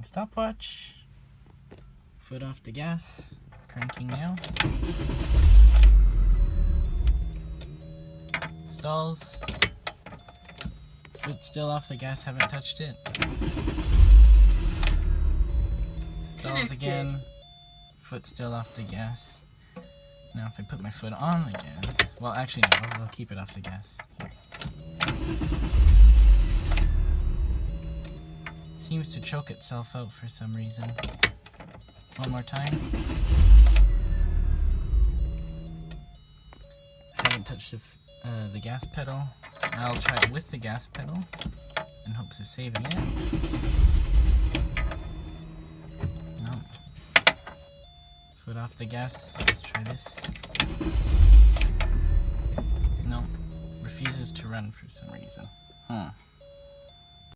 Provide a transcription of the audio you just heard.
stopwatch. Foot off the gas. Cranking now. Stalls. Foot still off the gas, haven't touched it. Stalls again. Foot still off the gas. Now if I put my foot on the gas, well actually no, I'll keep it off the gas. Here. Seems to choke itself out for some reason. One more time. Haven't touched the gas pedal. I'll try it with the gas pedal in hopes of saving it. No. Foot off the gas. Let's try this. No. Refuses to run for some reason.